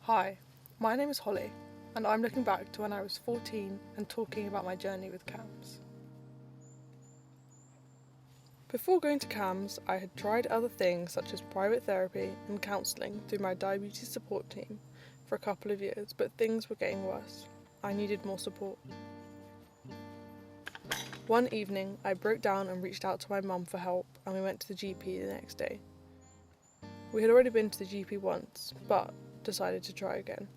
Hi, my name is Holly, and I'm looking back to when I was 14 and talking about my journey with CAMHS. Before going to CAMHS, I had tried other things such as private therapy and counselling through my diabetes support team for a couple of years, but things were getting worse. I needed more support. One evening, I broke down and reached out to my mum for help, and we went to the GP the next day. We had already been to the GP once, but decided to try again.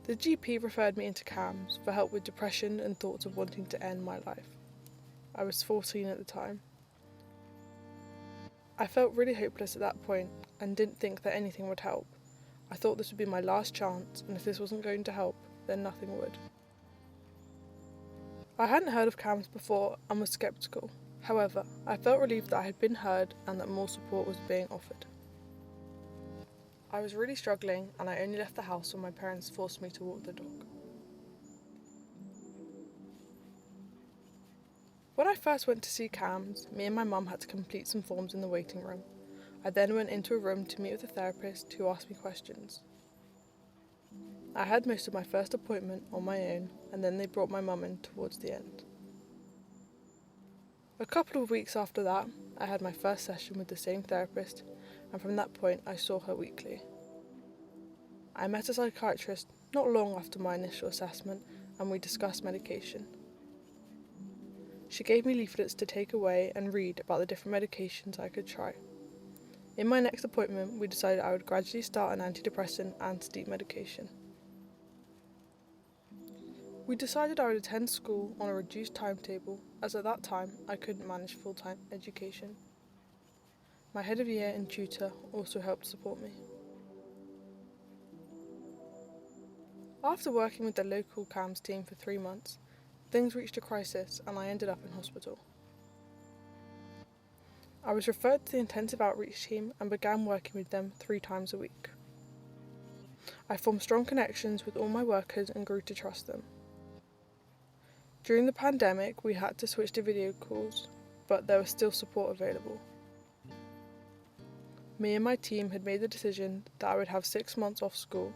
The GP referred me into CAMHS for help with depression and thoughts of wanting to end my life. I was 14 at the time. I felt really hopeless at that point and didn't think that anything would help. I thought this would be my last chance, and if this wasn't going to help, then nothing would. I hadn't heard of CAMHS before and was sceptical. However, I felt relieved that I had been heard and that more support was being offered. I was really struggling, and I only left the house when my parents forced me to walk the dog. When I first went to see CAMHS, me and my mum had to complete some forms in the waiting room. I then went into a room to meet with a therapist who asked me questions. I had most of my first appointment on my own, and then they brought my mum in towards the end. A couple of weeks after that, I had my first session with the same therapist, and from that point I saw her weekly. I met a psychiatrist not long after my initial assessment, and we discussed medication. She gave me leaflets to take away and read about the different medications I could try. In my next appointment, we decided I would gradually start an antidepressant and sleep medication. We decided I would attend school on a reduced timetable, as at that time I couldn't manage full-time education. My head of year and tutor also helped support me. After working with the local CAMHS team for 3 months, things reached a crisis and I ended up in hospital. I was referred to the intensive outreach team and began working with them 3 times a week. I formed strong connections with all my workers and grew to trust them. During the pandemic, we had to switch to video calls, but there was still support available. Me and my team had made the decision that I would have 6 months off school.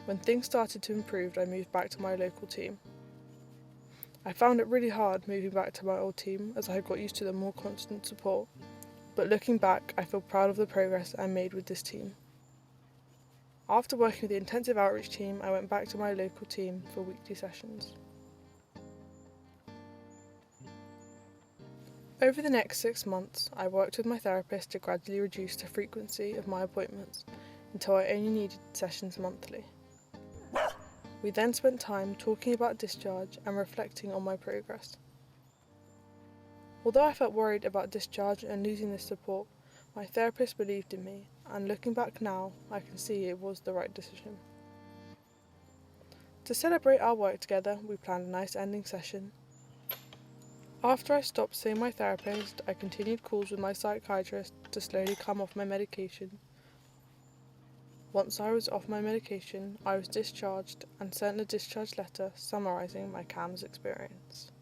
When things started to improve, I moved back to my local team. I found it really hard moving back to my old team as I had got used to the more constant support, but looking back, I feel proud of the progress I made with this team. After working with the intensive outreach team, I went back to my local team for weekly sessions. Over the next 6 months, I worked with my therapist to gradually reduce the frequency of my appointments until I only needed sessions monthly. We then spent time talking about discharge and reflecting on my progress. Although I felt worried about discharge and losing this support, my therapist believed in me, and looking back now, I can see it was the right decision. To celebrate our work together, we planned a nice ending session. After I stopped seeing my therapist, I continued calls with my psychiatrist to slowly come off my medication. Once I was off my medication, I was discharged and sent a discharge letter summarising my CAMHS experience.